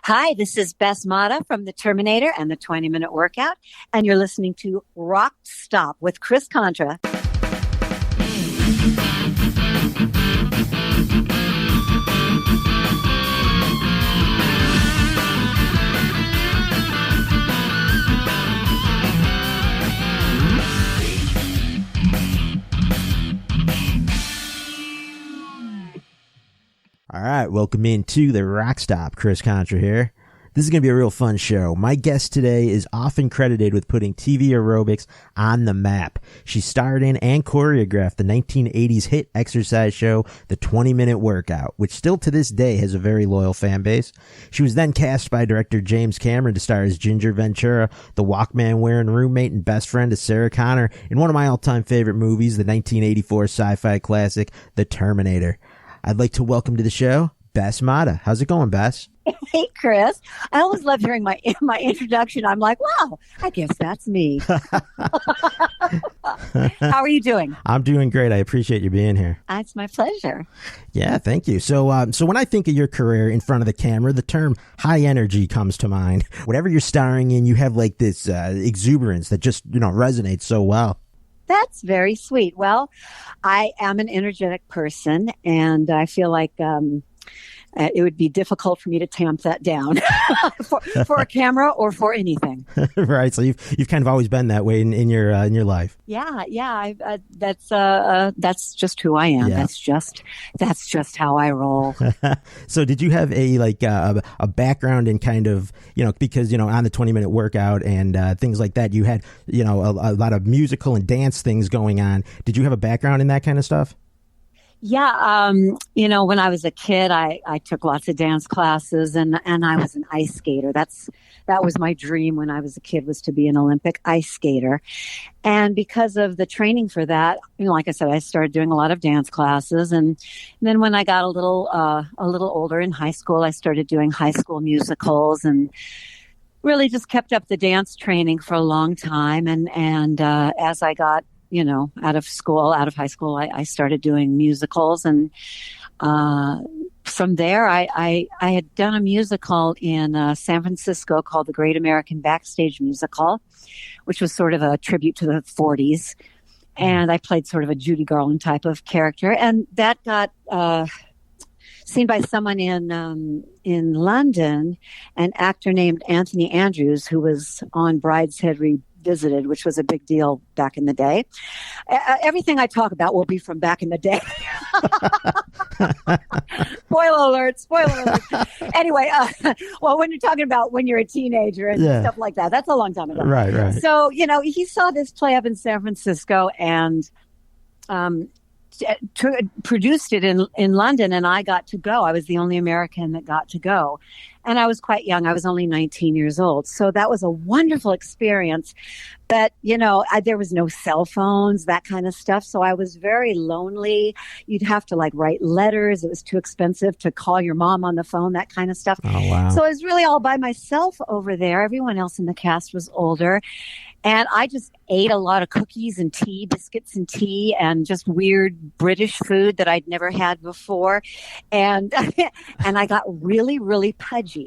Hi, this is Bess Motta from the Terminator and the 20-Minute Workout, and you're listening to RockStop with Chris Contra. All right, welcome into the RockStop. Chris Contra here. This is going to be a real fun show. My guest today is often credited with putting TV aerobics on the map. She starred in and choreographed the 1980s hit exercise show, The 20-Minute Workout, which still to this day has a very loyal fan base. She was then cast by director James Cameron to star as Ginger Ventura, the Walkman-wearing roommate and best friend of Sarah Connor in one of my all-time favorite movies, the 1984 sci-fi classic, The Terminator. I'd like to welcome to the show, Bess Motta. How's it going, Bess? Hey, Chris. I always love hearing my introduction. I'm like, wow, I guess that's me. How are you doing? I'm doing great. I appreciate you being here. It's my pleasure. Yeah, thank you. So when I think of your career in front of the camera, the term high energy comes to mind. Whatever you're starring in, you have like this exuberance that just, resonates so well. That's very sweet. Well, I am an energetic person, and I feel like it would be difficult for me to tamp that down for a camera or for anything. Right. So you've kind of always been that way in your life. Yeah. That's just who I am. Yeah. That's just how I roll. So did you have a background in kind of, because, on the 20-minute workout and things like that, you had, a lot of musical and dance things going on. Did you have a background in that kind of stuff? Yeah. When I was a kid, I took lots of dance classes and I was an ice skater. That was my dream when I was a kid, was to be an Olympic ice skater. And because of the training for that, like I said, I started doing a lot of dance classes. And then when I got a little older in high school, I started doing high school musicals and really just kept up the dance training for a long time. And as I got out of high school, I started doing musicals. And from there, I had done a musical in San Francisco called the Great American Backstage Musical, which was sort of a tribute to the 40s. And I played sort of a Judy Garland type of character. And that got seen by someone in London, an actor named Anthony Andrews, who was on Brideshead Revisited, which was a big deal back in the day. Everything I talk about will be from back in the day. Spoiler alert. Anyway, well, when you're talking about when you're a teenager and stuff like that, that's a long time ago. Right. So, he saw this play up in San Francisco and produced it in London, and I got to go. I was the only American that got to go. And I was quite young. I was only 19 years old. So that was a wonderful experience. But, there was no cell phones, that kind of stuff. So I was very lonely. You'd have to write letters. It was too expensive to call your mom on the phone, that kind of stuff. Oh, wow. So I was really all by myself over there. Everyone else in the cast was older. And I just ate a lot of cookies and tea, biscuits and tea, and just weird British food that I'd never had before. And and I got really, really pudgy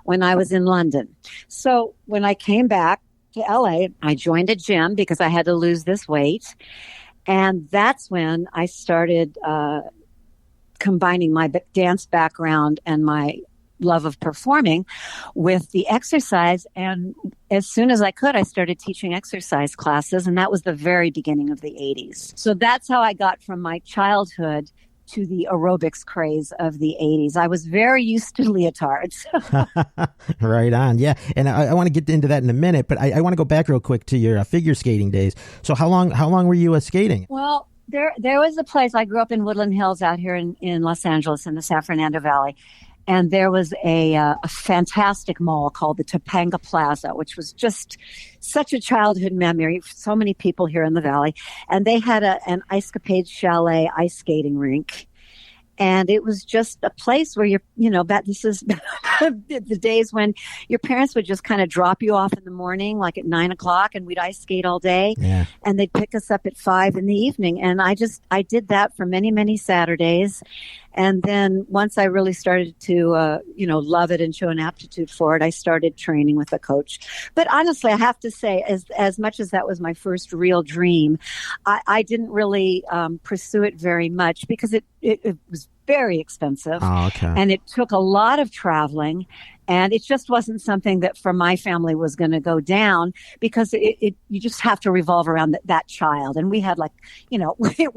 when I was in London. So when I came back to LA, I joined a gym because I had to lose this weight. And that's when I started combining my dance background and my love of performing with the exercise. And as soon as I could, I started teaching exercise classes. And that was the very beginning of the 80s. So that's how I got from my childhood to the aerobics craze of the 80s. I was very used to leotards. Right on. Yeah. And I want to get into that in a minute, but I want to go back real quick to your figure skating days. So how long were you skating? Well, there was a place. I grew up in Woodland Hills out here in Los Angeles in the San Fernando Valley. And there was a fantastic mall called the Topanga Plaza, which was just such a childhood memory. So many people here in the valley. And they had an Ice Capade Chalet ice skating rink. And it was just a place where this is the days when your parents would just kind of drop you off in the morning, like at 9:00, and we'd ice skate all day. Yeah. And they'd pick us up at 5 in the evening. And I did that for many, many Saturdays. And then once I really started to, love it and show an aptitude for it, I started training with a coach. But honestly, I have to say, as much as that was my first real dream, I didn't really pursue it very much because it was very expensive. Oh, okay. And it took a lot of traveling. And it just wasn't something that for my family was going to go down because you just have to revolve around that child. And we had it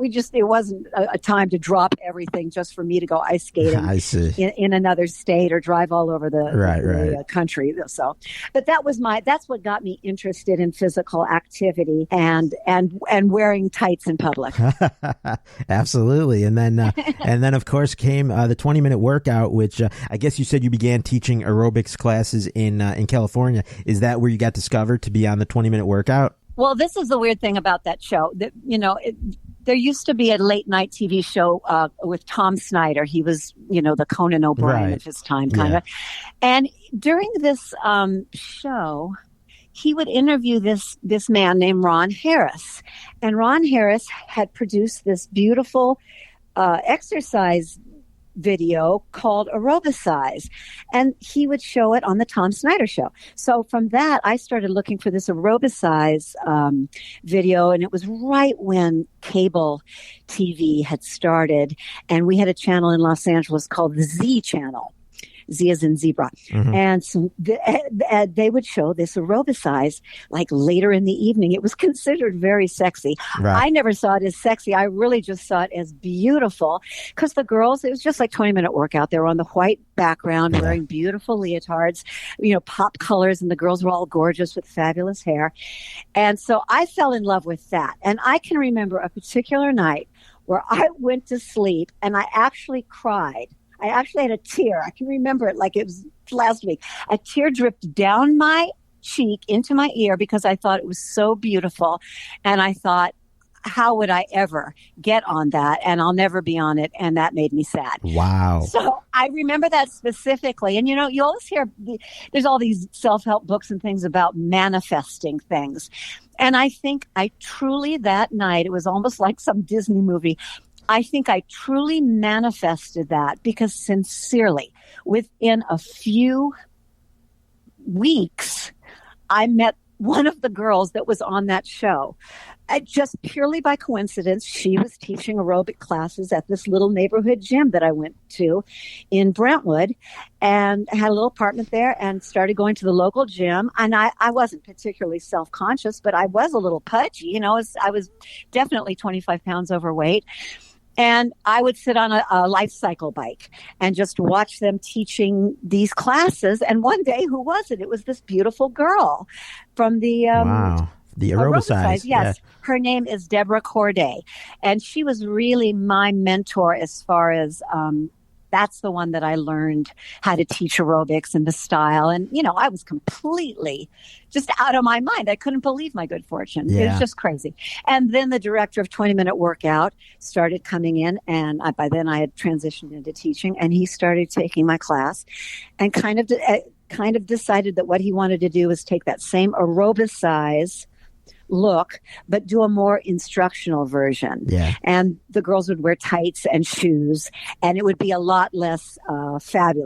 wasn't a time to drop everything just for me to go ice skating I see. in another state or drive all over the country. So, but that's what got me interested in physical activity and wearing tights in public. Absolutely. And then of course came the 20-minute workout, which I guess you said you began teaching aerobics classes in California. Is that where you got discovered to be on the 20-minute workout? Well, this is the weird thing about that show. That there used to be a late night TV show with Tom Snyder. He was, the Conan O'Brien of his time, kind of. And during this show, he would interview this man named Ron Harris, and Ron Harris had produced this beautiful exercise video called Aerobicise, and he would show it on the Tom Snyder show. So from that, I started looking for this Aerobicise video, and it was right when cable TV had started, and we had a channel in Los Angeles called the Z Channel. Z as in zebra. Mm-hmm. And so they would show this Aerobicise like later in the evening. It was considered very sexy. Right. I never saw it as sexy. I really just saw it as beautiful because the girls, it was just like 20-minute workout. They were on the white background wearing beautiful leotards, pop colors, and the girls were all gorgeous with fabulous hair. And so I fell in love with that. And I can remember a particular night where I went to sleep and I actually cried. I actually had a tear. I can remember it like it was last week. A tear dripped down my cheek into my ear because I thought it was so beautiful. And I thought, how would I ever get on that? And I'll never be on it. And that made me sad. Wow. So I remember that specifically. And, you always hear there's all these self-help books and things about manifesting things. And I think I truly that night, it was almost like some Disney movie. I think I truly manifested that because sincerely, within a few weeks, I met one of the girls that was on that show. Just purely by coincidence, she was teaching aerobic classes at this little neighborhood gym that I went to in Brentwood, and had a little apartment there and started going to the local gym. And I wasn't particularly self-conscious, but I was a little pudgy. I was definitely 25 pounds overweight. And I would sit on a life cycle bike and just watch them teaching these classes. And one day, who was it? It was this beautiful girl from the the Aerobicise. Yes. Yeah. Her name is Deborah Corday. And she was really my mentor as far as that's the one that I learned how to teach aerobics and the style. And, I was completely just out of my mind. I couldn't believe my good fortune. Yeah. It was just crazy. And then the director of 20-minute workout started coming in, and by then I had transitioned into teaching, and he started taking my class and kind of decided that what he wanted to do was take that same Aerobicise look, but do a more instructional version. Yeah. And the girls would wear tights and shoes, and it would be a lot less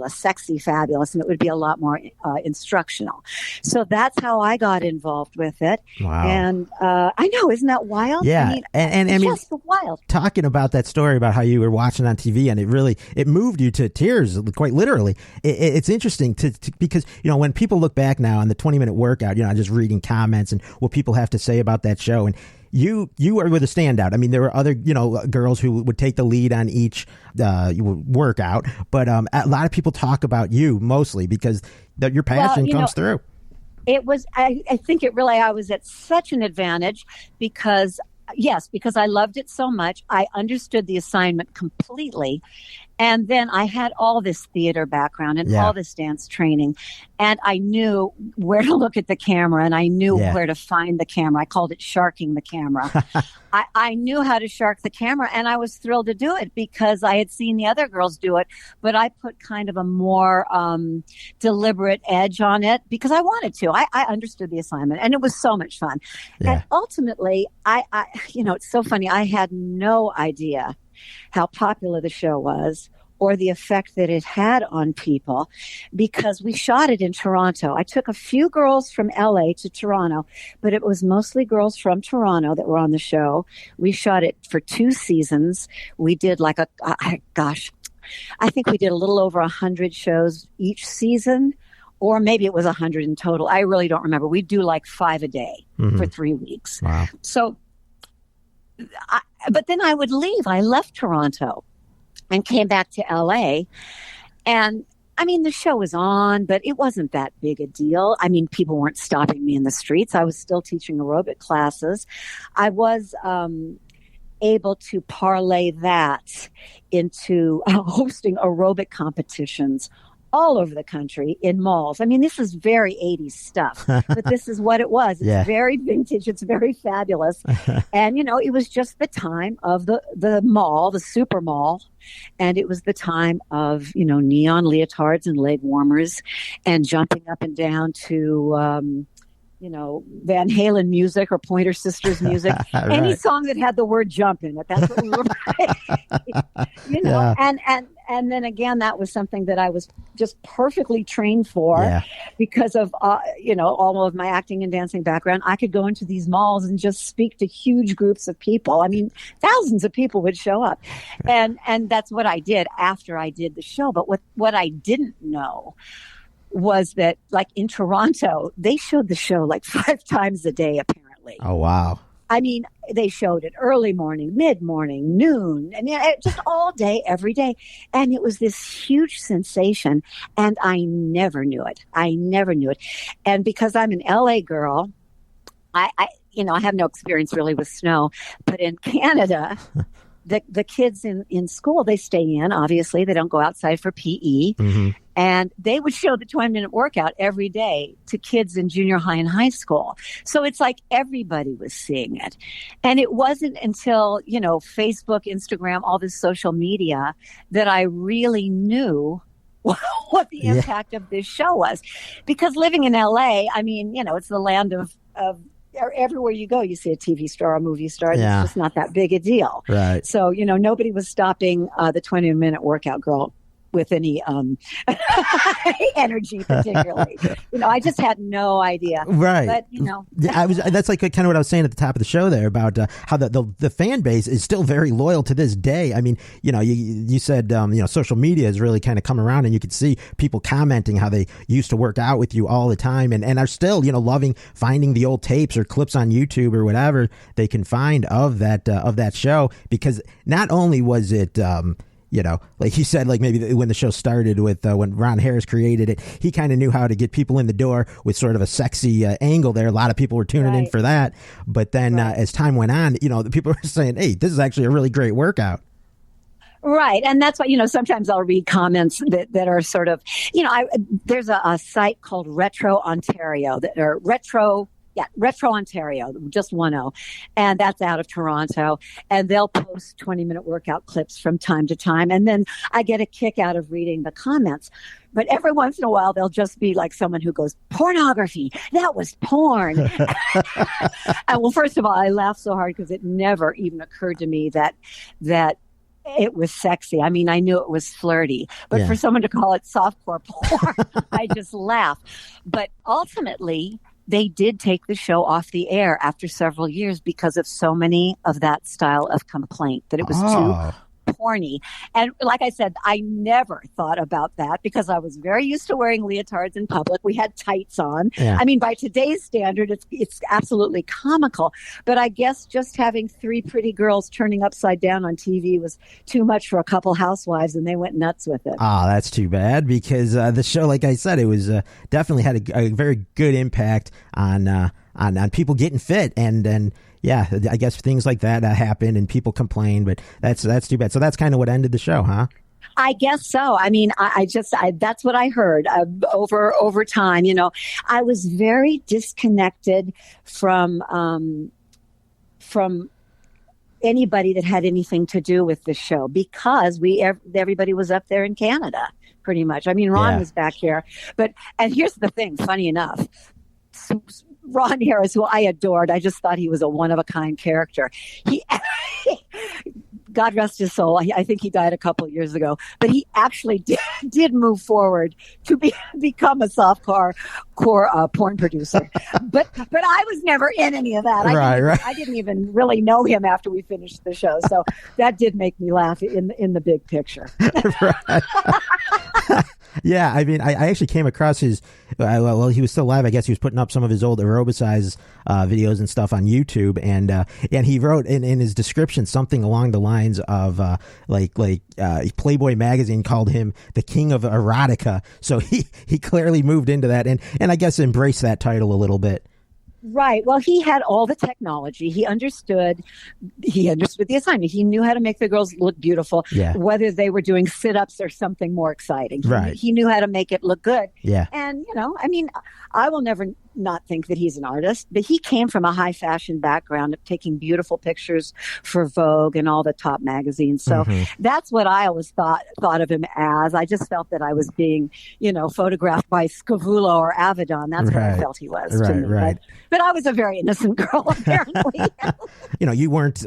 sexy fabulous, and it would be a lot more instructional. So that's how I got involved with it. Wow. And I know, isn't that wild? Yeah. I mean, just wild. Talking about that story about how you were watching on TV, and it moved you to tears, quite literally. It's interesting because, when people look back now on the 20-minute workout, just reading comments and what people have to say about that show, and you were the standout. I mean, there were other girls who would take the lead on each workout, but a lot of people talk about you mostly because your passion comes through. It was I think I was at such an advantage because I loved it so much. I understood the assignment completely. And then I had all this theater background and all this dance training. And I knew where to look at the camera, and I knew where to find the camera. I called it sharking the camera. I knew how to shark the camera, and I was thrilled to do it because I had seen the other girls do it. But I put kind of a more deliberate edge on it because I wanted to. I understood the assignment, and it was so much fun. Yeah. And ultimately, I it's so funny. I had no idea how popular the show was or the effect that it had on people, because we shot it in Toronto. I took a few girls from LA to Toronto, but it was mostly girls from Toronto that were on the show. We shot it for 2 seasons. We did like I think we did a little over 100 shows each season, or maybe it was 100 in total. I really don't remember. We'd do like 5 a day for 3 weeks. Wow. So, but then I would leave. I left Toronto and came back to LA. And I mean, the show was on, but it wasn't that big a deal. I mean, people weren't stopping me in the streets. I was still teaching aerobic classes. I was able to parlay that into hosting aerobic competitions all over the country in malls. I mean, this is very 80s stuff, but this is what it was. It's very vintage. It's very fabulous. And, you know, it was just the time of the mall, the super mall. And it was the time of, you know, neon leotards and leg warmers and jumping up and down to, you know, Van Halen music or Pointer Sisters music, Right. Any song that had the word jump in it. That's what we were playing. You know, and then again, that was something that I was just perfectly trained for because of, you know, all of my acting and dancing background. I could go into these malls and just speak to huge groups of people. I mean, thousands of people would show up. And that's what I did after I did the show. But what I didn't know was that, like in Toronto, they showed the show like 5 times a day, apparently. Oh, wow. I mean, they showed it early morning, mid-morning, noon, and just all day, every day. And it was this huge sensation, and I never knew it. And because I'm an LA girl, I you know, I have no experience really with snow, but in Canada, the kids in school, they stay in, obviously. They don't go outside for PE. Mm-hmm. And they would show the 20-minute workout every day to kids in junior high and high school. So it's like everybody was seeing it. And it wasn't until, you know, Facebook, Instagram, all this social media that I really knew what the impact of this show was. Because living in LA, I mean, you know, it's the land of everywhere you go, you see a TV star, a movie star. And it's just not that big a deal. Right. So, you know, nobody was stopping the 20-minute workout girl with any energy, particularly. You know, I just had no idea. Right. But, you know. That's like kind of what I was saying at the top of the show there about how the fan base is still very loyal to this day. I mean, you know, you said, you know, social media has really kind of come around, and you could see people commenting how they used to work out with you all the time and are still, you know, loving finding the old tapes or clips on YouTube or whatever they can find of that show, because not only was it, you know, like he said, like maybe when the show started with when Ron Harris created it, he kind of knew how to get people in the door with sort of a sexy angle there. A lot of people were tuning in for that. But then as time went on, you know, the people were saying, hey, this is actually a really great workout. Right. And that's why, you know, sometimes I'll read comments that are sort of, you know, there's a site called Retro Ontario Retro Ontario, just 1-0. And that's out of Toronto. And they'll post 20-minute workout clips from time to time. And then I get a kick out of reading the comments. But every once in a while, they'll just be like someone who goes, pornography, that was porn. And well, first of all, I laugh so hard because it never even occurred to me that it was sexy. I mean, I knew it was flirty, but for someone to call it softcore porn, I just laugh. But ultimately, they did take the show off the air after several years because of so many of that style of complaint, that it was too porny. And like I said, I never thought about that because I was very used to wearing leotards in public. We had tights on. Yeah. I mean, by today's standard, it's absolutely comical. But I guess just having 3 pretty girls turning upside down on TV was too much for a couple housewives, and they went nuts with it. Oh, that's too bad, because the show, like I said, it was definitely had a very good impact on people getting fit, and yeah, I guess things like that happen and people complain, but that's too bad. So that's kind of what ended the show, huh? I guess so. I mean, I that's what I heard over time. You know, I was very disconnected from anybody that had anything to do with the show, because everybody was up there in Canada, pretty much. I mean, Ron was back here, and here's the thing. Funny enough, Ron Harris, who I adored, I just thought he was a one-of-a-kind character. God rest his soul. I think he died a couple of years ago, but he actually did move forward to become a softcore porn producer. But I was never in any of that. I didn't even really know him after we finished the show. So that did make me laugh in the big picture. Yeah, I mean, I actually came across his, well, he was still alive. I guess he was putting up some of his old Aerobicise videos and stuff on YouTube. And he wrote in his description something along the lines of Playboy magazine called him the king of erotica. So he clearly moved into that and I guess embraced that title a little bit. Right. Well, he had all the technology. He understood the assignment. He knew how to make the girls look beautiful, whether they were doing sit-ups or something more exciting. He knew how to make it look good. Yeah. And, I mean, I will never not think that he's an artist, but he came from a high fashion background of taking beautiful pictures for Vogue and all the top magazines. So that's what I always thought of him as. I just felt that I was being, photographed by Scavullo or Avedon. That's what I felt he was to me. But I was a very innocent girl, apparently. You weren't,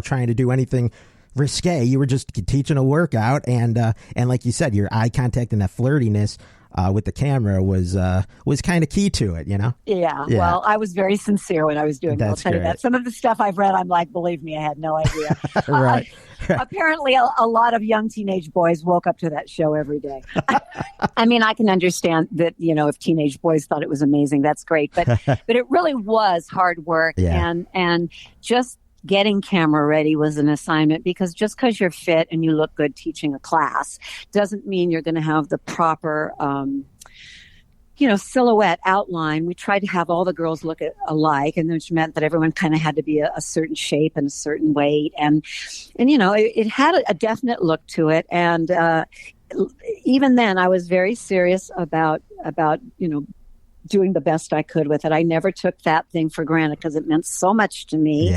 trying to do anything risque. You were just teaching a workout. And like you said, your eye contact and that flirtiness with the camera was kind of key to it, Yeah. Well, I was very sincere when I was doing it. I'll tell you that. Some of the stuff I've read, I'm like, believe me, I had no idea. Right. Apparently, a lot of young teenage boys woke up to that show every day. I mean, I can understand that, if teenage boys thought it was amazing, that's great. But it really was hard work. Yeah. And just getting camera ready was an assignment, because just because you're fit and you look good teaching a class doesn't mean you're going to have the proper silhouette outline. We tried to have all the girls look alike, and which meant that everyone kind of had to be a certain shape and a certain weight. And it had a definite look to it. And even then, I was very serious about doing the best I could with it. I never took that thing for granted, because it meant so much to me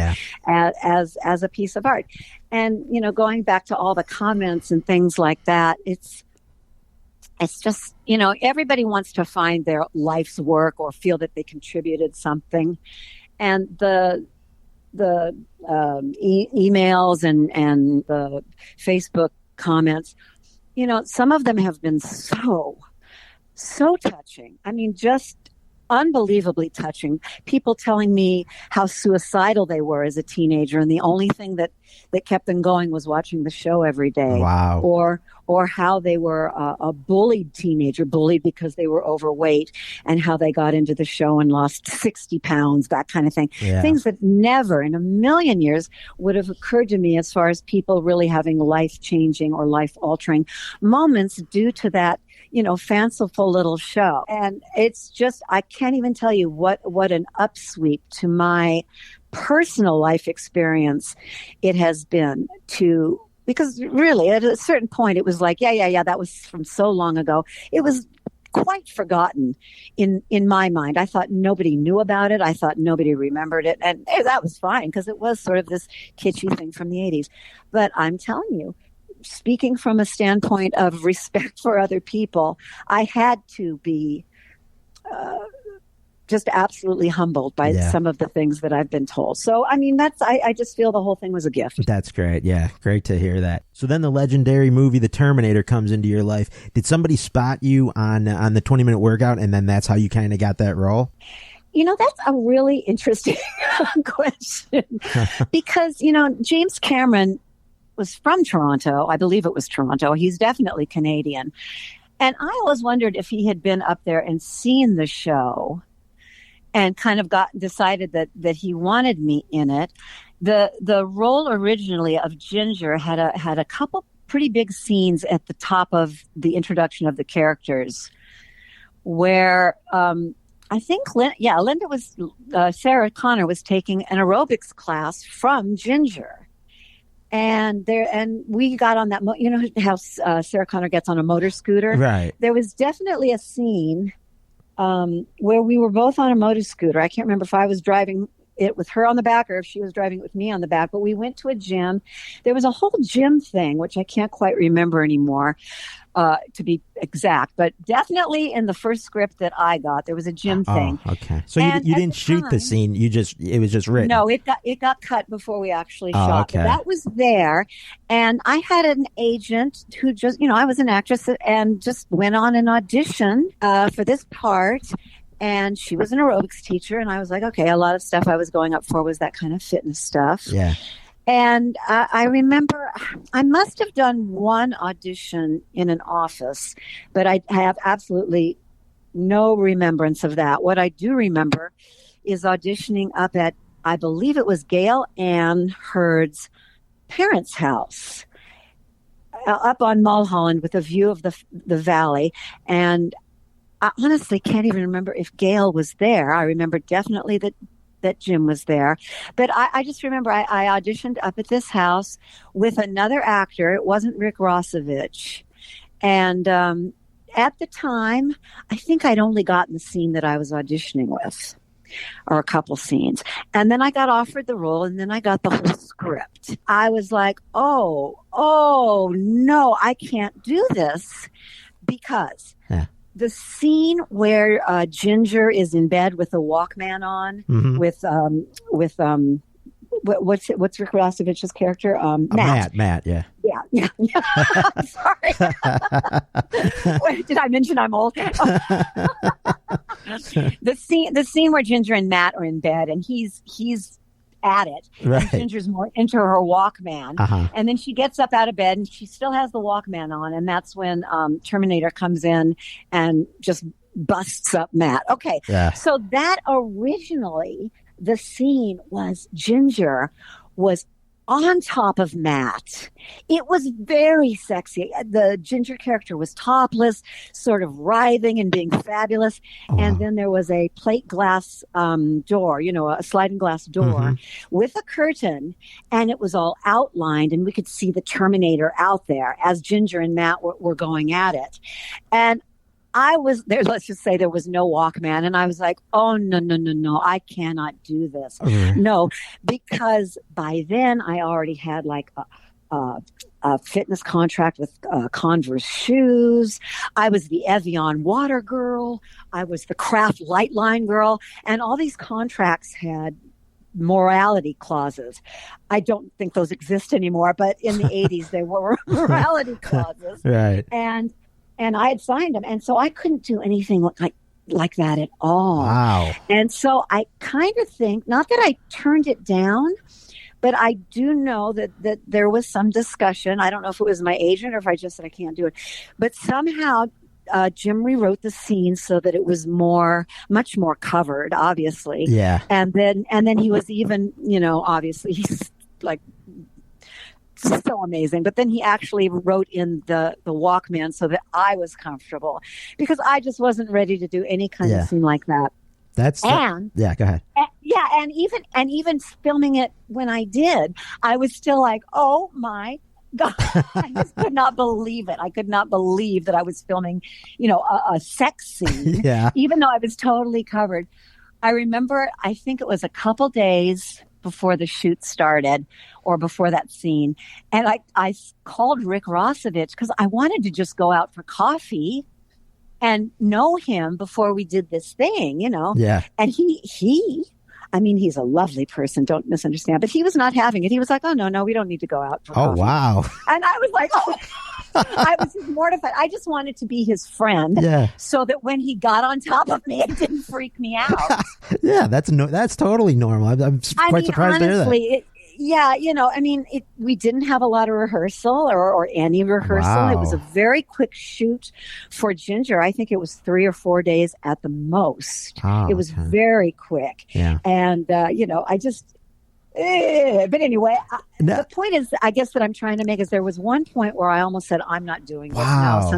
as a piece of art. And, going back to all the comments and things like that, it's just, everybody wants to find their life's work or feel that they contributed something. And the emails and the Facebook comments, some of them have been so touching. I mean, just unbelievably touching. People telling me how suicidal they were as a teenager, and the only thing that kept them going was watching the show every day. Wow. Or how they were a bullied teenager, bullied because they were overweight, and how they got into the show and lost 60 pounds, that kind of thing. Yeah. Things that never in a million years would have occurred to me as far as people really having life-changing or life-altering moments due to that, fanciful little show. And it's just, I can't even tell you what an upsweep to my personal life experience it has been to, because really at a certain point it was like, yeah, that was from so long ago. It was quite forgotten in my mind. I thought nobody knew about it. I thought nobody remembered it. And that was fine, because it was sort of this kitschy thing from the 80s. But I'm telling you, speaking from a standpoint of respect for other people, I had to be just absolutely humbled by some of the things that I've been told. So, I mean, I just feel the whole thing was a gift. That's great. Yeah, great to hear that. So then the legendary movie, The Terminator, comes into your life. Did somebody spot you on the 20-minute workout, and then that's how you kind of got that role? That's a really interesting question. Because, James Cameron was from Toronto. I believe it was Toronto. He's definitely Canadian. And I always wondered if he had been up there and seen the show and kind of decided that he wanted me in it. The role originally of Ginger had a couple pretty big scenes at the top of the introduction of the characters, where I think Linda was Sarah Connor was taking an aerobics class from Ginger. And we got on that, how Sarah Connor gets on a motor scooter? Right. There was definitely a scene where we were both on a motor scooter. I can't remember if I was driving it with her on the back or if she was driving it with me on the back. But we went to a gym. There was a whole gym thing, which I can't quite remember anymore, to be exact. But definitely in the first script that I got, there was a gym thing. Okay. So you didn't shoot the scene. It was just written. No, it got cut before we actually shot. Okay. But that was there. And I had an agent who just, I was an actress and just went on an audition for this part. And she was an aerobics teacher. And I was like, okay, a lot of stuff I was going up for was that kind of fitness stuff. Yeah. And I remember I must have done one audition in an office, but I have absolutely no remembrance of that. What I do remember is auditioning up at, I believe it was Gail Ann Hurd's parents' house up on Mulholland with a view of the valley. And I honestly can't even remember if Gail was there. I remember definitely that Jim was there. But I just remember I auditioned up at this house with another actor. It wasn't Rick Rossovich. And at the time, I think I'd only gotten the scene that I was auditioning with, or a couple scenes. And then I got offered the role, and then I got the whole script. I was like, oh, no, I can't do this because... Yeah. The scene where Ginger is in bed with a Walkman on, Mm-hmm. what's Rick Rostovich's character? Matt, yeah. Yeah. I'm sorry. Wait, did I mention I'm old? The scene where Ginger and Matt are in bed, and he's at it. Right. And Ginger's more into her Walkman. Uh-huh. And then she gets up out of bed and she still has the Walkman on. And that's when Terminator comes in and just busts up Matt. Okay. Yeah. So that originally, the scene was Ginger was on top of Matt. It was very sexy. The Ginger character was topless, sort of writhing and being fabulous. Oh, and wow. then there was a plate glass door, a sliding glass door Mm-hmm. with a curtain, and it was all outlined, and we could see the Terminator out there as Ginger and Matt were going at it. And I was there, let's just say there was no Walkman. And I was like, oh, no, I cannot do this. Okay. No, because by then I already had like a fitness contract with Converse shoes. I was the Evian water girl. I was the Kraft light line girl. And all these contracts had morality clauses. I don't think those exist anymore, but in the 80s, they were morality clauses. Right. And I had signed them. And so I couldn't do anything like that at all. Wow. And so I kind of think, not that I turned it down, but I do know that there was some discussion. I don't know if it was my agent or if I just said I can't do it. But somehow Jim rewrote the scene so that it was much more covered, obviously. Yeah. And then he was even, obviously he's like, so amazing. But then he actually wrote in the Walkman so that I was comfortable because I just wasn't ready to do any kind of scene like that. Yeah, go ahead. And even filming it when I did, I was still like, oh my God, I just could not believe it. I could not believe that I was filming, a sex scene, Yeah. even though I was totally covered. I remember, I think it was a couple days before the shoot started or before that scene. And I called Rick Rossovich because I wanted to just go out for coffee and know him before we did this thing, Yeah. And he's a lovely person, don't misunderstand, but he was not having it. He was like, oh, no, we don't need to go out for coffee. Wow. And I was like, oh, I was just mortified. I just wanted to be his friend so that when he got on top of me, it didn't freak me out. Yeah, that's totally normal. I'm quite surprised honestly, to hear that. We didn't have a lot of rehearsal or any rehearsal. Wow. It was a very quick shoot for Ginger. I think it was 3 or 4 days at the most. Oh, it was okay. very quick. Yeah. And, I just... But anyway, the point is, I guess that I'm trying to make is there was one point where I almost said, I'm not doing this now.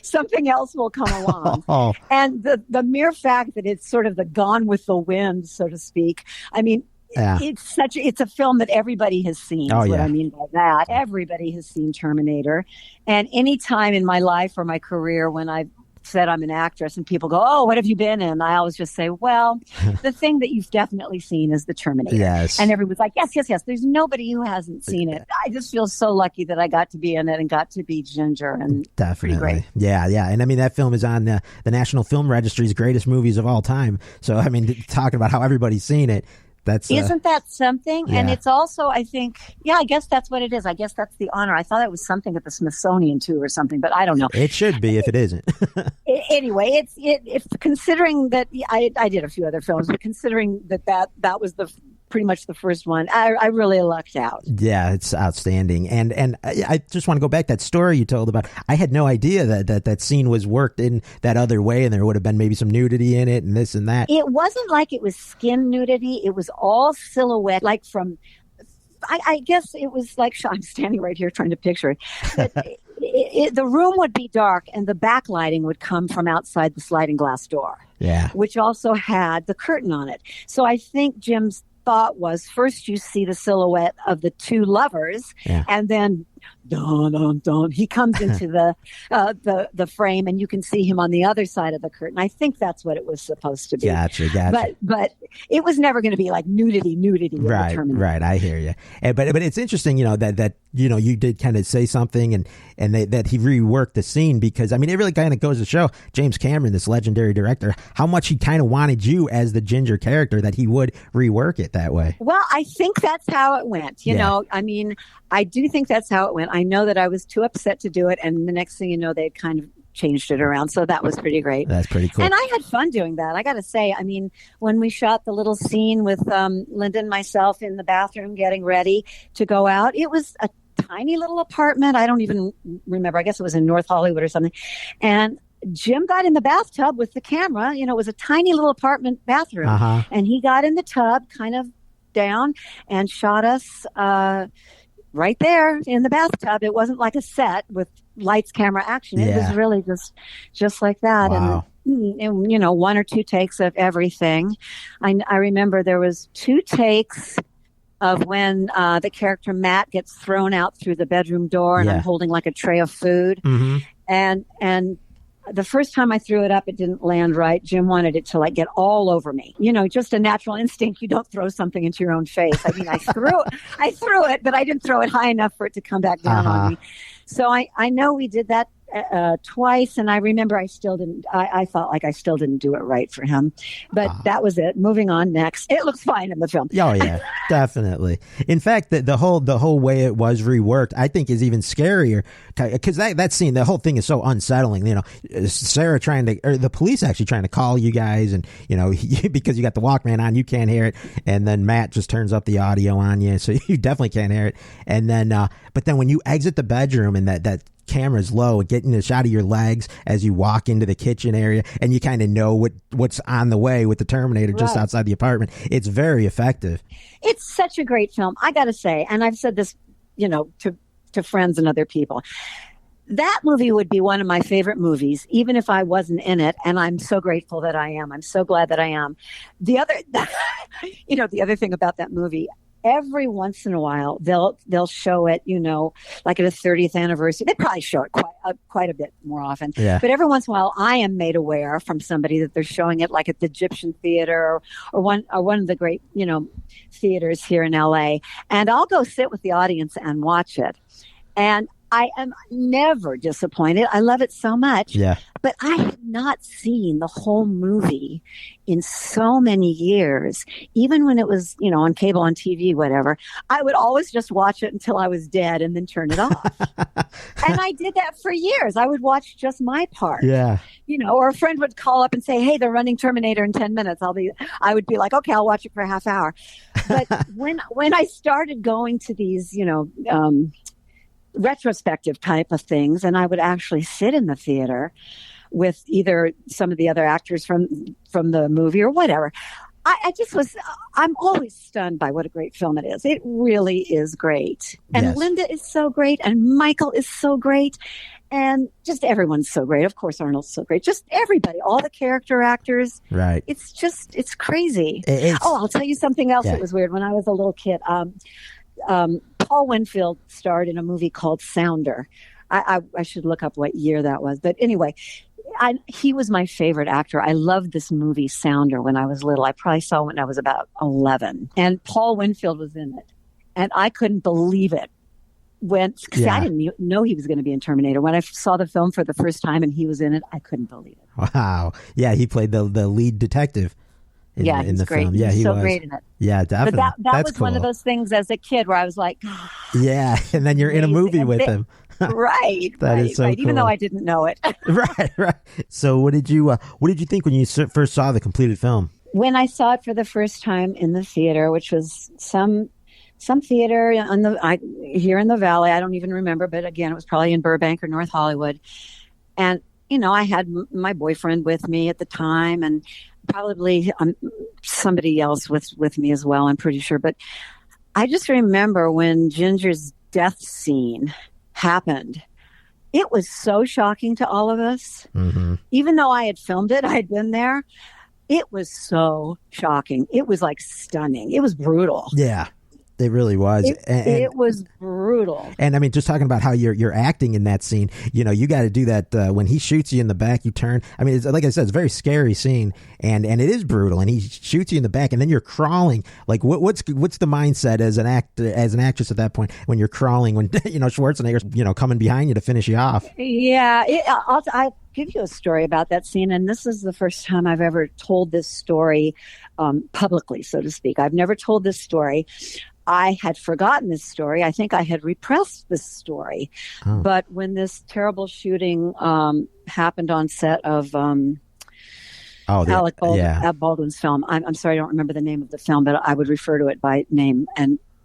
Something else will come along. Oh. And the mere fact that it's sort of the Gone with the Wind, so to speak. I mean, it's a film that everybody has seen. Oh, is what yeah. I mean by that. Everybody has seen Terminator. And any time in my life or my career when I've said I'm an actress and people go, "Oh, what have you been in?" I always just say, "Well, the thing that you've definitely seen is The Terminator." Yes. And everyone's like, "Yes, yes, yes." There's nobody who hasn't seen it. I just feel so lucky that I got to be in it and got to be Ginger, and definitely great. Yeah. And I mean, that film is on the National Film Registry's greatest movies of all time. So I mean, talking about how everybody's seen it, isn't that something? Yeah. And it's also, I think, I guess that's what it is. I guess that's the honor. I thought it was something at the Smithsonian too or something, but I don't know. It should be if it isn't. Anyway, it's considering that I did a few other films, but considering that was pretty much the first one, I really lucked out. Yeah, it's outstanding. And I just want to go back, that story you told about, I had no idea that scene was worked in that other way, and there would have been maybe some nudity in it and this and that. It wasn't like it was skin nudity. It was all silhouette, like from, I guess it was like, I'm standing right here trying to picture it. The room would be dark and the backlighting would come from outside the sliding glass door. Yeah. Which also had the curtain on it. So I think Jim's thought was, first you see the silhouette of the two lovers, and then dun, dun, dun, he comes into the frame, and you can see him on the other side of the curtain. I think that's what it was supposed to be. Gotcha. But it was never going to be like nudity. Right. I hear you. But it's interesting, that you did kind of say something, and that he reworked the scene, because I mean, it really kind of goes to show James Cameron, this legendary director, how much he kind of wanted you as the Ginger character, that he would rework it that way. Well, I think that's how it went. You know, I mean, I do think that's how it went. I know that I was too upset to do it, and the next thing you know, they'd kind of changed it around. So that was pretty great. That's pretty cool. And I had fun doing that. I got to say, I mean, when we shot the little scene with Linda and myself in the bathroom getting ready to go out, it was a tiny little apartment. I don't even remember. I guess it was in North Hollywood or something. And Jim got in the bathtub with the camera. It was a tiny little apartment bathroom. And he got in the tub kind of down and shot us right there in the bathtub. It wasn't like a set with lights, camera, action. It was really just like that. Wow. And one or two takes of everything. I remember there was 2 takes of when the character Matt gets thrown out through the bedroom door, and I'm holding like a tray of food. And the first time I threw it up, it didn't land right. Jim wanted it to like get all over me. Just a natural instinct. You don't throw something into your own face. I mean, I threw it, but I didn't throw it high enough for it to come back down on me. So I know we did that twice, and I remember I felt like I still didn't do it right for him, but that was it. Moving on next. It looks fine in the film. Oh yeah, definitely. In fact, the whole way it was reworked, I think, is even scarier, because that scene, the whole thing is so unsettling. Sarah the police actually trying to call you guys, and because you got the Walkman on, you can't hear it, and then Matt just turns up the audio on you, so you definitely can't hear it. And then, but then when you exit the bedroom and that camera's low, getting a shot of your legs as you walk into the kitchen area, and you kind of know what's on the way with the Terminator just outside the apartment. It's very effective. It's such a great film, I gotta say, and I've said this to friends and other people. That movie would be one of my favorite movies, even if I wasn't in it, and I'm so grateful that I am. I'm so glad that I am. The other thing about that movie, every once in a while they'll show it, like at a 30th anniversary. They probably show it quite a bit more often. Yeah. But every once in a while, I am made aware from somebody that they're showing it, like at the Egyptian Theater or one of the great theaters here in LA. And I'll go sit with the audience and watch it. And I am never disappointed. I love it so much. Yeah. But I have not seen the whole movie in so many years. Even when it was, on cable, on TV, whatever, I would always just watch it until I was dead and then turn it off. And I did that for years. I would watch just my part. Yeah. Or a friend would call up and say, "Hey, they're running Terminator in 10 minutes. I would be like, "Okay, I'll watch it for a half hour." But when I started going to these, retrospective type of things, and I would actually sit in the theater with either some of the other actors from the movie or whatever, I'm always stunned by what a great film it is. It really is great. And Yes. Linda is so great, and Michael is so great, and just everyone's so great. Of course, Arnold's so great. Just everybody, all the character actors. Right. It's crazy. It's- I'll tell you something else that was weird. When I was a little kid, Paul Winfield starred in a movie called Sounder. I should look up what year that was. But anyway, he was my favorite actor. I loved this movie Sounder when I was little. I probably saw it when I was about 11. And Paul Winfield was in it. And I couldn't believe it. Because I didn't know he was going to be in Terminator. When I saw the film for the first time and he was in it, I couldn't believe it. Wow. Yeah, he played the lead detective in the great. film. Yeah, he was was great in it. Yeah, definitely. But that That's was cool. one of those things as a kid where I was like, yeah, and then you're in a movie with him. Right. That is so cool. Even though I didn't know it. Right. So what did you think when you first saw the completed film? When I saw it for the first time in the theater, which was some theater here in the Valley, I don't even remember, but again, it was probably in Burbank or North Hollywood. And, I had my boyfriend with me at the time and probably somebody else with me as well, I'm pretty sure. But I just remember when Ginger's death scene happened, it was so shocking to all of us. Mm-hmm. Even though I had filmed it, I had been there. It was so shocking. It was like stunning. It was brutal. Yeah, it really was. It was brutal. And I mean, just talking about how you're acting in that scene, you got to do that when he shoots you in the back, you turn. I mean, like I said, it's a very scary scene and it is brutal and he shoots you in the back and then you're crawling. Like what's the mindset as an actress at that point when you're crawling, when, Schwarzenegger's, coming behind you to finish you off? Yeah. I'll give you a story about that scene. And this is the first time I've ever told this story publicly, so to speak. I've never told this story. I had forgotten this story. I think I had repressed this story. Oh. But when this terrible shooting happened on set of Alec Baldwin's film, I'm sorry, I don't remember the name of the film, but I would refer to it by name.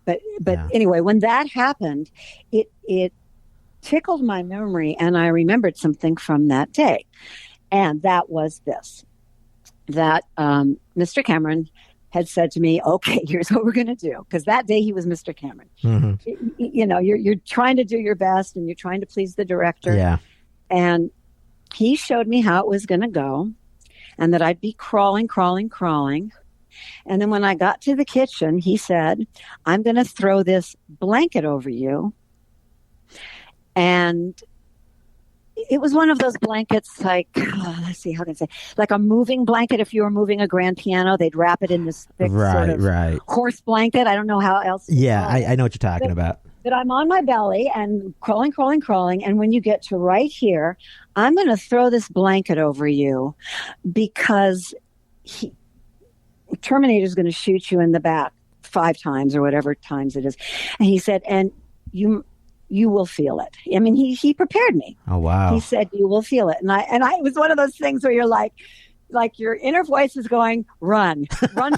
But anyway, when that happened, it tickled my memory, and I remembered something from that day, and that was this: that Mr. Cameron had said to me, okay, here's what we're going to do. Because that day he was Mr. Cameron. Mm-hmm. You're trying to do your best and you're trying to please the director. Yeah. And he showed me how it was going to go and that I'd be crawling. And then when I got to the kitchen, he said, I'm going to throw this blanket over you. And it was one of those blankets like, let's see, how can I say, like a moving blanket. If you were moving a grand piano, they'd wrap it in this thick sort of horse blanket. I don't know how else. Yeah, I know what you're talking about. But I'm on my belly and crawling. And when you get to right here, I'm going to throw this blanket over you because Terminator's going to shoot you in the back 5 times or whatever times it is. And he said, and you will feel it. I mean, he prepared me. Oh, wow. He said, you will feel it. And I it was one of those things where you're like your inner voice is going, run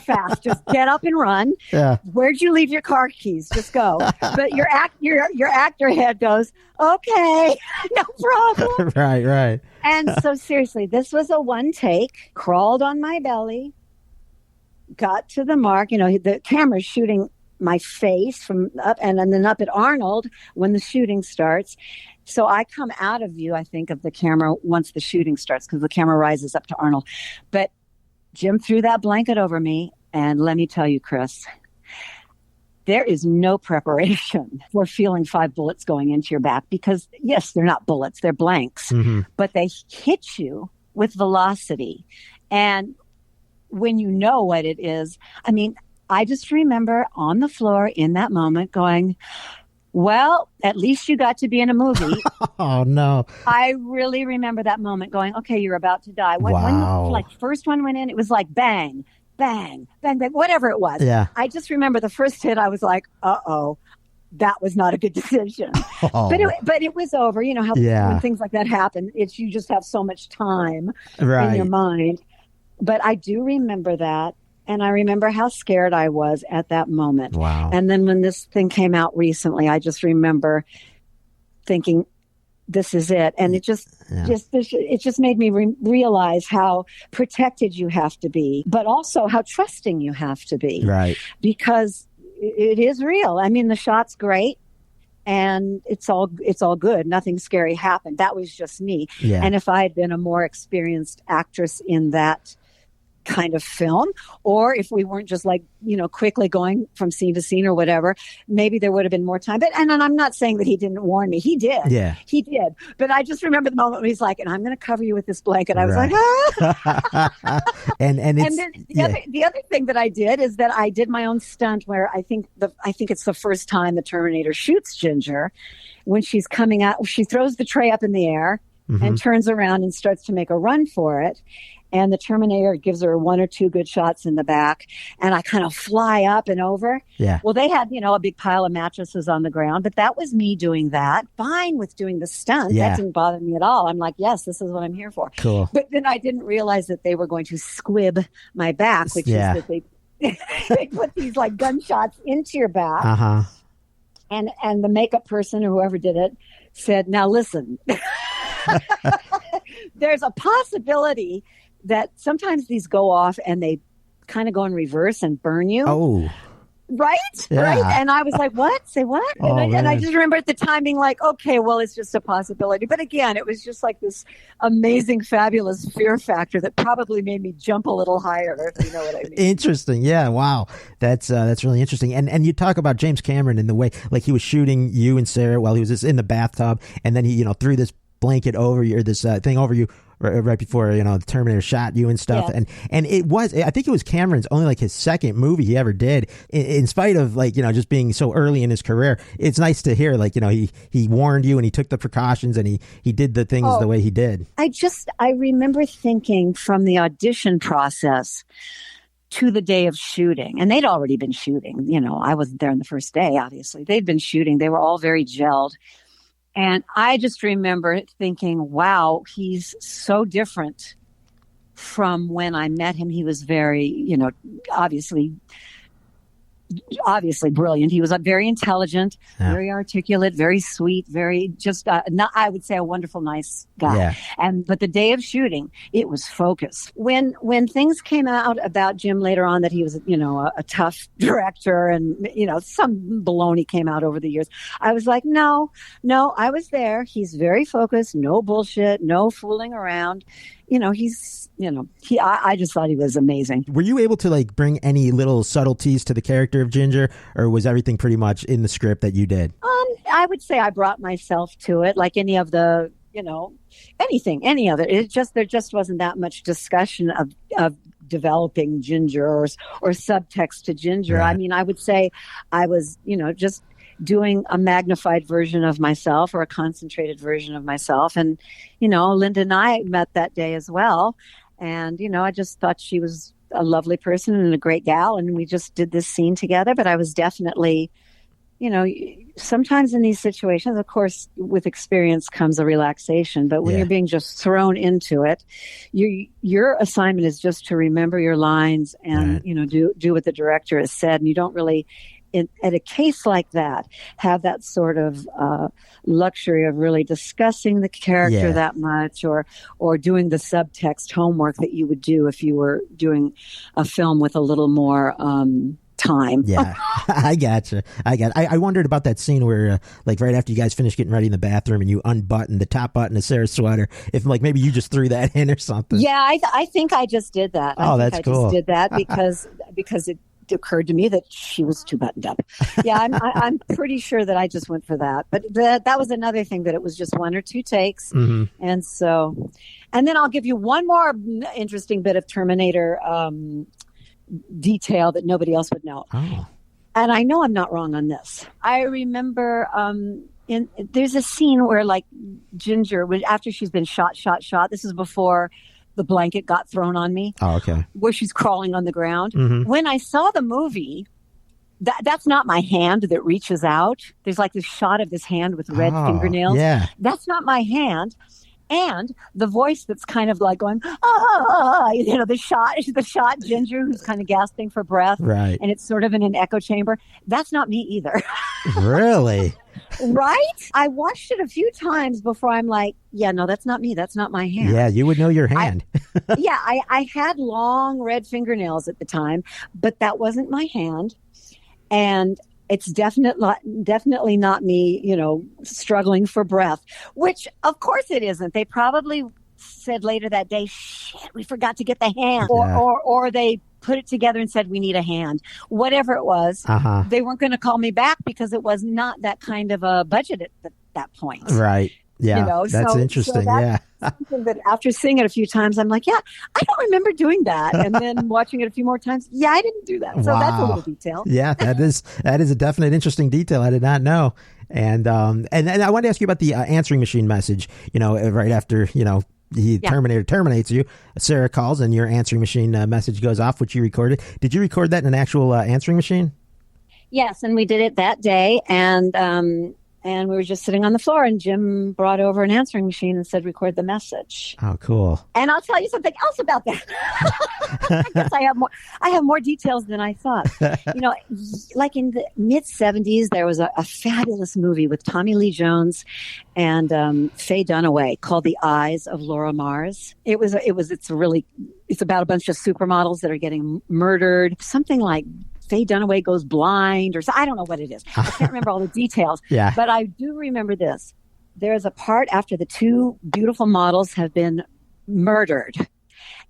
fast, just get up and run. Yeah. Where'd you leave your car keys? Just go. But your actor head goes, okay, no problem. Right. And so seriously, this was a one take, crawled on my belly, got to the mark, the camera's shooting my face from up and then up at Arnold when the shooting starts. So I come out of view, I think, of the camera once the shooting starts because the camera rises up to Arnold. But Jim threw that blanket over me. And let me tell you, Chris, there is no preparation for feeling 5 bullets going into your back because, yes, they're not bullets, they're blanks, but they hit you with velocity. And when you know what it is, I mean, I just remember on the floor in that moment going, well, at least you got to be in a movie. Oh, no. I really remember that moment going, okay, you're about to die. When the first one went in, it was like bang, bang, bang, bang, whatever it was. Yeah. I just remember the first hit, I was like, uh-oh, that was not a good decision. Oh. But it was over. You know how when things like that happen, you just have so much time in your mind. But I do remember that. And I remember how scared I was at that moment. Wow. And then when this thing came out recently, I just remember thinking, this is it. And it just made me realize how protected you have to be, but also how trusting you have to be. Right. Because it is real. I mean, the shot's great. And it's all good. Nothing scary happened. That was just me. Yeah. And if I had been a more experienced actress in that kind of film, or if we weren't just like, quickly going from scene to scene or whatever, maybe there would have been more time. But, and I'm not saying that he didn't warn me. He did. Yeah. He did. But I just remember the moment when he's like, and I'm going to cover you with this blanket. I was like, ah. and then the other thing that I did is that I did my own stunt where I think it's the first time the Terminator shoots Ginger. When she's coming out, she throws the tray up in the air and turns around and starts to make a run for it. And the Terminator gives her one or two good shots in the back. And I kind of fly up and over. Yeah. Well, they had, a big pile of mattresses on the ground, but that was me doing that. Fine with doing the stunt. Yeah. That didn't bother me at all. I'm like, yes, this is what I'm here for. Cool. But then I didn't realize that they were going to squib my back, which is that they put these like gunshots into your back. Uh-huh. And the makeup person or whoever did it said, now listen, there's a possibility that sometimes these go off and they kind of go in reverse and burn you. Oh. Right? Yeah. Right? And I was like, what? Say what? And I just remember at the time being like, okay, well, it's just a possibility. But again, it was just like this amazing, fabulous fear factor that probably made me jump a little higher, if you know what I mean. Interesting. Yeah. Wow. That's really interesting. And you talk about James Cameron in the way, like he was shooting you and Sarah while he was just in the bathtub. And then he, threw this blanket over you or this thing over you right before the Terminator shot you and stuff. Yeah. And I think it was Cameron's only like his second movie he ever did, in spite of like just being so early in his career. It's nice to hear like he warned you and he took the precautions and he did the things the way he did. I remember thinking from the audition process to the day of shooting, and they'd already been shooting. I wasn't there on the first day, obviously. They'd been shooting. They were all very gelled. And I just remember thinking, wow, he's so different from when I met him. He was very, obviously brilliant. He was very intelligent, very articulate, very sweet, very just, I would say a wonderful, nice guy. Yeah. But the day of shooting, it was focus. When things came out about Jim later on that he was, a tough director and, some baloney came out over the years, I was like, no, I was there. He's very focused, no bullshit, no fooling around. I just thought he was amazing. Were you able to like bring any little subtleties to the character of Ginger, or was everything pretty much in the script that you did? I would say I brought myself to it, like any of the, any of it. There just wasn't that much discussion of developing Ginger or subtext to Ginger. Right. I mean, I would say I was, just doing a magnified version of myself or a concentrated version of myself. And, Linda and I met that day as well. And, I just thought she was a lovely person and a great gal. And we just did this scene together. But I was definitely, sometimes in these situations, of course, with experience comes a relaxation. But when you're being just thrown into it, your assignment is just to remember your lines and, do what the director has said. And you don't really, at a case like that, have that sort of luxury of really discussing the character that much or doing the subtext homework that you would do if you were doing a film with a little more time. Yeah, I gotcha. I wondered about that scene where, like, right after you guys finished getting ready in the bathroom and you unbuttoned the top button of Sarah's sweater, if like maybe you just threw that in or something. Yeah, I think I just did that. That's cool. I just did that because it occurred to me that she was too buttoned up. Yeah, I'm pretty sure that I just went for that. But that was another thing, that it was just one or two takes. Mm-hmm. And then I'll give you one more interesting bit of Terminator detail that nobody else would know. Oh. And I know I'm not wrong on this. I remember there's a scene where like Ginger, after she's been shot, this is before the blanket got thrown on me. Oh, okay. Where she's crawling on the ground. Mm-hmm. When I saw the movie, that's not my hand that reaches out. There's like this shot of this hand with red fingernails. Yeah. That's not my hand. And the voice that's kind of like going, the shot Ginger who's kind of gasping for breath. Right. And it's sort of in an echo chamber. That's not me either. Really? Right? I watched it a few times before I'm like, yeah, no, that's not me. That's not my hand. Yeah, you would know your hand. I had long red fingernails at the time, but that wasn't my hand. And it's definitely not me, struggling for breath, which of course it isn't. They probably said later that day, shit, we forgot to get the hand. Or they put it together and said, we need a hand. Whatever it was, they weren't going to call me back because it was not that kind of a budget at that point. Right. Yeah. That's interesting. That's something that after seeing it a few times, I'm like, yeah, I don't remember doing that. And then watching it a few more times, yeah, I didn't do that. So that's a little detail. Yeah, that is a definite interesting detail. I did not know. And I wanted to ask you about the answering machine message, right after, Terminator terminates you. Sarah calls and your answering machine message goes off, which you recorded. Did you record that in an actual answering machine? Yes, and we did it that day, and we were just sitting on the floor, and Jim brought over an answering machine and said, record the message. Oh, cool. And I'll tell you something else about that. I guess I have more details than I thought. Like in the mid-'70s, there was a fabulous movie with Tommy Lee Jones and Faye Dunaway called The Eyes of Laura Mars. It's about a bunch of supermodels that are getting murdered. Something like Faye Dunaway goes blind, or I don't know what it is. I can't remember all the details. Yeah. But I do remember this. There's a part after the two beautiful models have been murdered.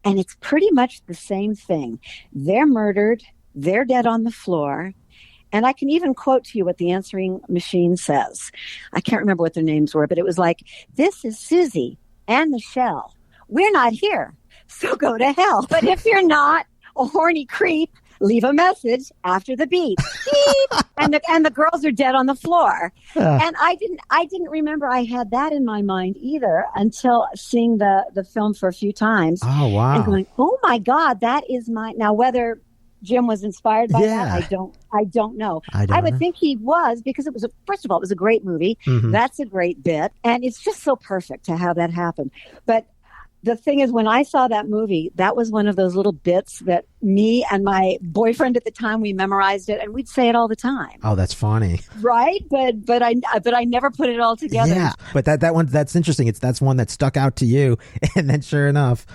And it's pretty much the same thing. They're murdered. They're dead on the floor. And I can even quote to you what the answering machine says. I can't remember what their names were, but it was like, this is Susie and Michelle. We're not here, so go to hell. But if you're not a horny creep, leave a message after the beep. Beep. and the girls are dead on the floor. And I didn't remember I had that in my mind either until seeing the film for a few times. Oh, wow. And going, oh my God, that is now whether Jim was inspired by that, I don't know. I would think he was, because first of all, it was a great movie. Mm-hmm. That's a great bit. And it's just so perfect to have that happen. But the thing is, when I saw that movie, that was one of those little bits that me and my boyfriend at the time, we memorized it and we'd say it all the time. Oh, that's funny. Right? But I never put it all together. Yeah. But that one, that's interesting. That's one that stuck out to you. And then sure enough,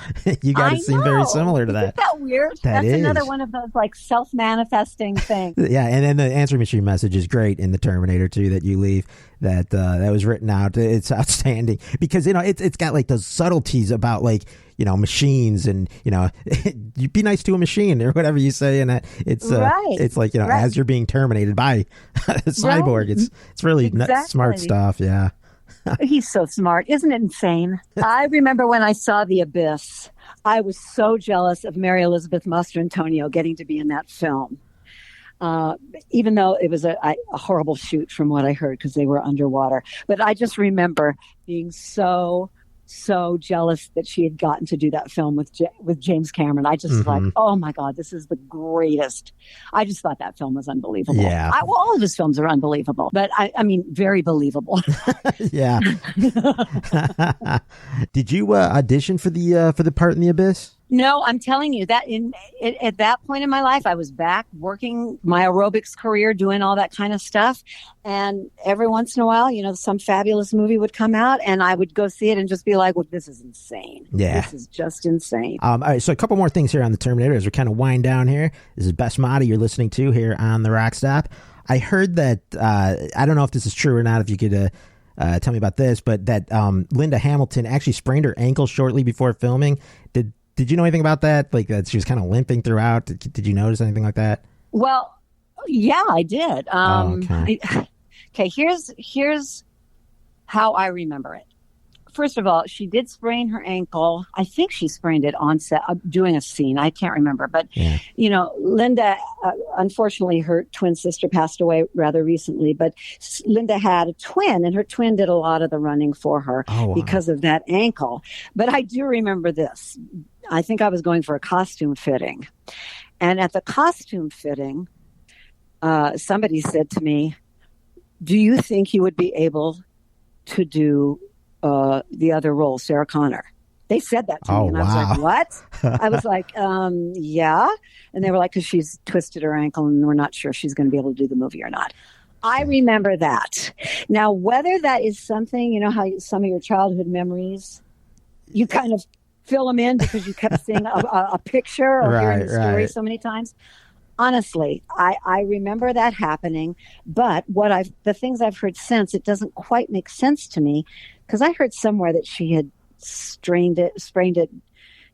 you guys seem very similar to that. Isn't that weird? That's another one of those like self-manifesting things. Yeah. And then the answering machine message is great in the Terminator too, that you leave. That was written out. It's outstanding because it's got like those subtleties about like machines and you be nice to a machine or whatever you say, and it's it's like as you're being terminated by a cyborg. Right. It's really smart stuff. Yeah. He's so smart, isn't it insane? I remember when I saw The Abyss, I was so jealous of Mary Elizabeth Mastrantonio getting to be in that film. Even though it was a horrible shoot from what I heard because they were underwater. But I just remember being so jealous that she had gotten to do that film with James Cameron. I just like, oh my God, this is the greatest. I just thought that film was unbelievable. Yeah. All of his films are unbelievable, but I mean, very believable. Yeah. Did you audition for the part in The Abyss? No, I'm telling you that at that point in my life, I was back working my aerobics career, doing all that kind of stuff. And every once in a while, some fabulous movie would come out and I would go see it and just be like, well, this is insane. Yeah. This is just insane. All right. So a couple more things here on the Terminator as we kind of wind down here. This is Bess Motta you're listening to here on the RockStop. I heard that, I don't know if this is true or not, if you could tell me about this, but that Linda Hamilton actually sprained her ankle shortly before filming. Did you know anything about that? Like that she was kind of limping throughout. Did you notice anything like that? Well, yeah, I did. Okay. Here's how I remember it. First of all, she did sprain her ankle. I think she sprained it on set doing a scene. I can't remember. But, Linda, unfortunately, her twin sister passed away rather recently. But Linda had a twin, and her twin did a lot of the running for her because of that ankle. But I do remember this. I think I was going for a costume fitting. And at the costume fitting, somebody said to me, do you think you would be able to do the other role, Sarah Connor? They said that to me, and I was like, what? I was like, yeah. And they were like, because she's twisted her ankle, and we're not sure she's going to be able to do the movie or not. I remember that. Now, whether that is something, how some of your childhood memories, you kind of fill them in because you kept seeing a picture or hearing the story so many times. Honestly, I remember that happening, but the things I've heard since, it doesn't quite make sense to me because I heard somewhere that she had sprained it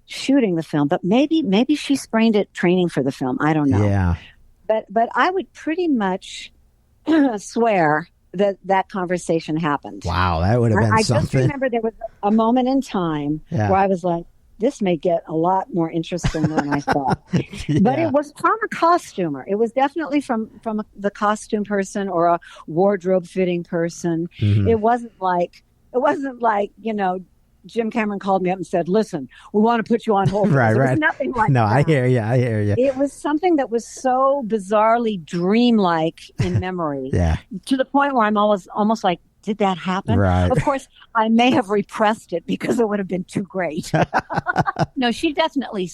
shooting the film, but maybe she sprained it training for the film. I don't know. Yeah. But I would pretty much swear that conversation happened. Wow, that would have been something. I just remember there was a moment in time where I was like, this may get a lot more interesting than I thought. Yeah. But it was from a costumer. It was definitely from the costume person or a wardrobe fitting person. Mm-hmm. It wasn't like, Jim Cameron called me up and said, listen, we want to put you on hold. Right. Was nothing like no, that. I hear you. It was something that was so bizarrely dreamlike in memory. Yeah. To the point where I'm almost like, did that happen? Right. Of course, I may have repressed it because it would have been too great. No, she definitely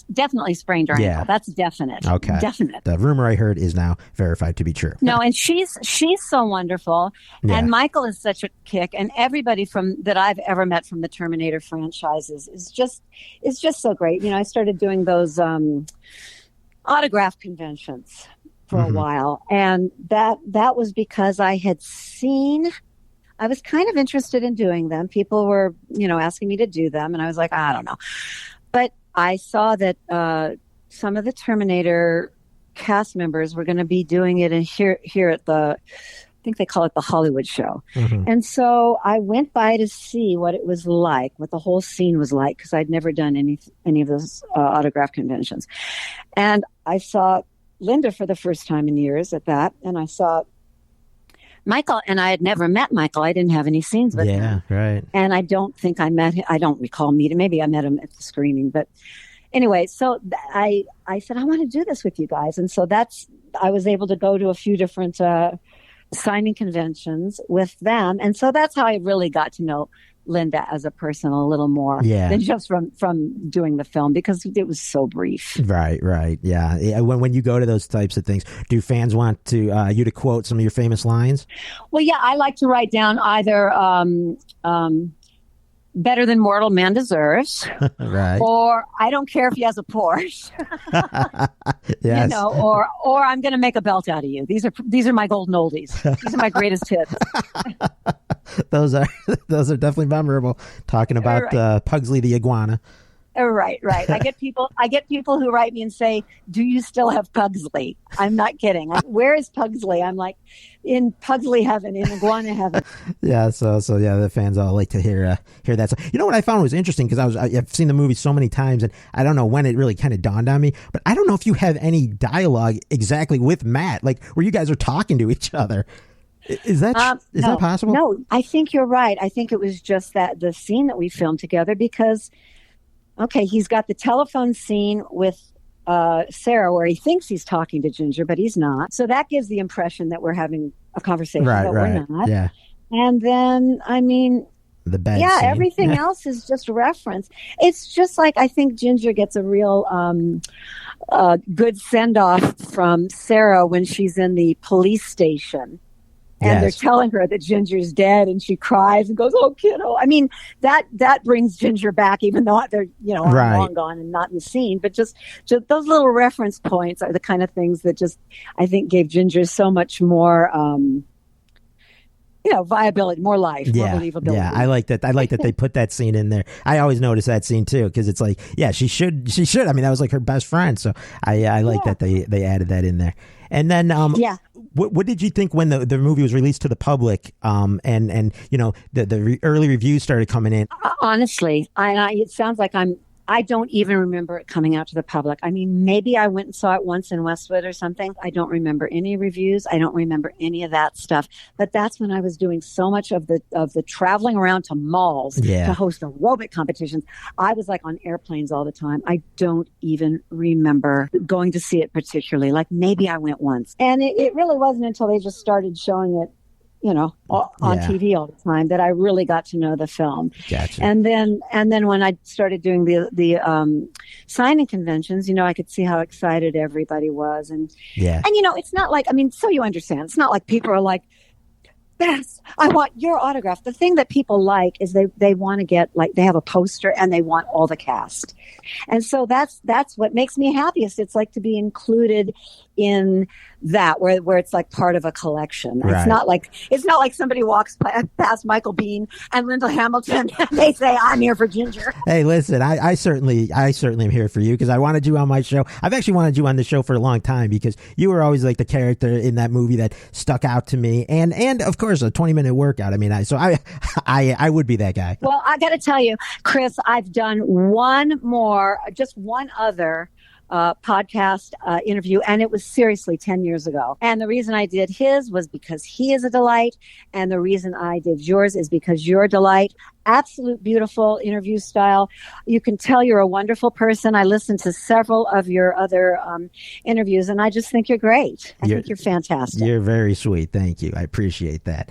sprained her ankle. That's definite. Okay. Definite. The rumor I heard is now verified to be true. No, and she's so wonderful. Yeah. And Michael is such a kick. And everybody that I've ever met from the Terminator franchises is just so great. I started doing those autograph conventions for a while. And that was because I was kind of interested in doing them. People were, asking me to do them. And I was like, I don't know. But I saw that some of the Terminator cast members were going to be doing it here at I think they call it the Hollywood show. Mm-hmm. And so I went by to see what it was like, what the whole scene was like, because I'd never done any of those autograph conventions. And I saw Linda for the first time in years at that. And I saw Michael, and I had never met Michael. I didn't have any scenes with him. Yeah, right. And I don't think I met him. I don't recall meeting. Maybe I met him at the screening. But anyway, so I said, I want to do this with you guys. And so I was able to go to a few different signing conventions with them. And so that's how I really got to know Linda as a person a little more than just from doing the film, because it was so brief. Right. Yeah. When you go to those types of things, do fans want to you to quote some of your famous lines? Well, yeah, I like to write down either better than mortal man deserves, right? Or I don't care if he has a Porsche, yes. Or I'm going to make a belt out of you. These are my golden oldies. These are my greatest hits. Those are definitely memorable. Talking about Pugsley the iguana. Right. I get people who write me and say, "Do you still have Pugsley?" I'm not kidding. Where is Pugsley? I'm like, in Pugsley heaven, in iguana heaven. Yeah. So yeah, the fans all like to hear that. So, what I found was interesting, because I've seen the movie so many times, and I don't know when it really kind of dawned on me, but I don't know if you have any dialogue exactly with Matt, like where you guys are talking to each other. Is that that possible? No, I think you're right. I think it was just that the scene that we filmed together, because, okay, he's got the telephone scene with Sarah where he thinks he's talking to Ginger, but he's not. So that gives the impression that we're having a conversation, but we're not. Yeah. And then, the bed scene. Everything yeah. else is just reference. It's just like, I think Ginger gets a real good send-off from Sarah when she's in the police station. And they're telling her that Ginger's dead, and she cries and goes, "Oh, kiddo." That brings Ginger back, even though they're long gone and not in the scene. But just those little reference points are the kind of things that just, I think, gave Ginger so much more viability, more life, more believability. Yeah, I like that. I like that they put that scene in there. I always notice that scene too, because it's like, she should. I mean, that was like her best friend. So I like that they added that in there. And then, what did you think when the movie was released to the public? And the early reviews started coming in. Honestly, it sounds like I don't even remember it coming out to the public. I mean, maybe I went and saw it once in Westwood or something. I don't remember any reviews. I don't remember any of that stuff. But that's when I was doing so much of the traveling around to malls to host aerobic competitions. I was like on airplanes all the time. I don't even remember going to see it particularly. Like maybe I went once. And it really wasn't until they just started showing it on TV all the time that I really got to know the film. Gotcha. And then when I started doing the signing conventions, I could see how excited everybody was. And it's not like, so you understand, it's not like people are like, Bess, I want your autograph. The thing that people like is they want to get, like, they have a poster and they want all the cast. And so that's what makes me happiest. It's like to be included in that, where it's like part of a collection. Right. It's not like somebody walks past Michael Biehn and Linda Hamilton and they say, I'm here for Ginger. Hey, listen, I certainly am here for you because I wanted you on my show. I've actually wanted you on the show for a long time because you were always like the character in that movie that stuck out to me. And of course, a 20-minute workout. I mean, I would be that guy. Well, I got to tell you, Chris, I've done one other podcast interview, and it was seriously 10 years ago. And the reason I did his was because he is a delight, and the reason I did yours is because you're a delight. Absolute beautiful interview style. You can tell you're a wonderful person. I listened to several of your other interviews, and I just think you're great. I think you're fantastic. You're very sweet. Thank you. I appreciate that.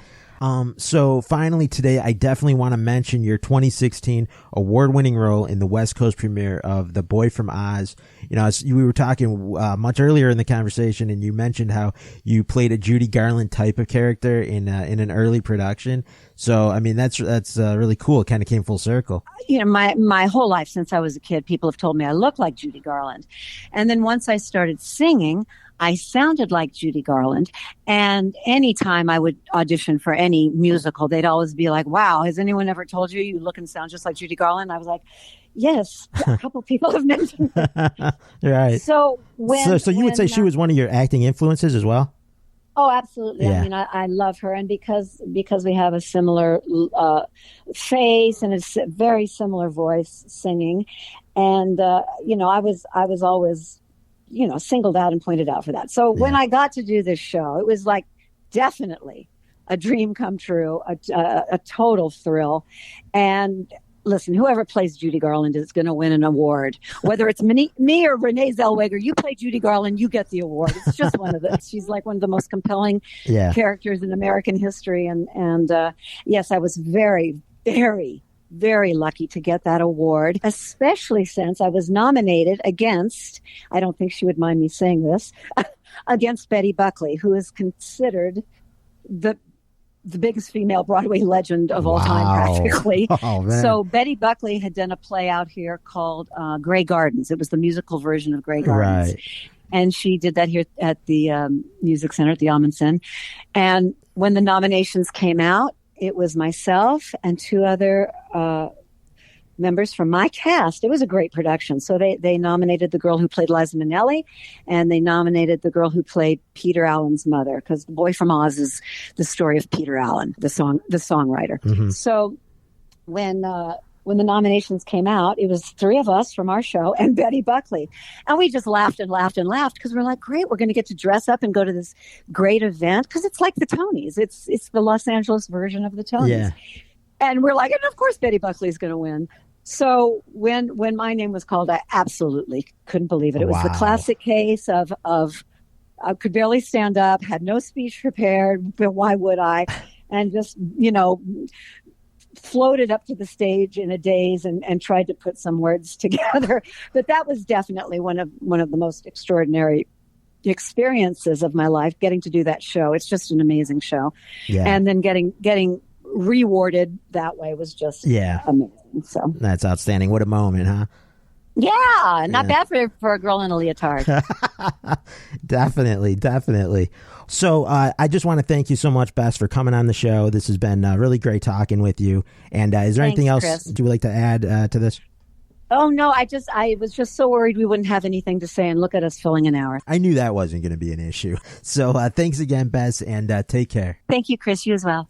So finally today, I definitely want to mention your 2016 award-winning role in the West Coast premiere of The Boy from Oz. You know, we were talking much earlier in the conversation, and you mentioned how you played a Judy Garland type of character in an early production. So, I mean, that's really cool. It kind of came full circle. You know, my whole life since I was a kid, people have told me I look like Judy Garland. And then once I started singing, I sounded like Judy Garland. And anytime I would audition for any musical, they'd always be like, wow, has anyone ever told you you look and sound just like Judy Garland? I was like, yes, a couple people have mentioned it. Right. So you would say she was one of your acting influences as well? Oh, absolutely. Yeah. I mean, I love her. And because we have a similar face and a very similar voice singing. And, you know, I was always, you know, singled out and pointed out for that. So when I got to do this show, it was like definitely a dream come true, a total thrill. And listen, whoever plays Judy Garland is going to win an award. Whether it's me or Renee Zellweger, you play Judy Garland, you get the award. It's just one of the. She's like one of the most compelling characters in American history. And yes, I was very, very, very lucky to get that award, especially since I was nominated against, I don't think she would mind me saying this, against Betty Buckley, who is considered the biggest female Broadway legend of all time, practically. Oh, man. So Betty Buckley had done a play out here called Grey Gardens. It was the musical version of Grey Gardens. Right. And she did that here at the Music Center at the Ahmanson. And when the nominations came out, it was myself and two other members from my cast. It was a great production. So they nominated the girl who played Liza Minnelli, and they nominated the girl who played Peter Allen's mother, because The Boy from Oz is the story of Peter Allen, the songwriter. Mm-hmm. So when the nominations came out, it was three of us from our show and Betty Buckley. And we just laughed and laughed and laughed because we're like, great, we're going to get to dress up and go to this great event because it's like the Tonys. It's the Los Angeles version of the Tonys. Yeah. And we're like, and of course Betty Buckley's going to win. So when my name was called, I absolutely couldn't believe it. It was the classic case of I could barely stand up, had no speech prepared, but why would I? And just, you know, floated up to the stage in a daze and tried to put some words together. But that was definitely one of the most extraordinary experiences of my life, getting to do that show. It's just an amazing show. Yeah. And then getting rewarded that way was just amazing. So that's outstanding. What a moment, huh? Yeah, not bad for a girl in a leotard. Definitely. So I just want to thank you so much, Bess, for coming on the show. This has been really great talking with you. And is there anything else Chris. You would like to add to this? Oh, no, I was just so worried we wouldn't have anything to say, and look at us filling an hour. I knew that wasn't going to be an issue. So thanks again, Bess, and take care. Thank you, Chris. You as well.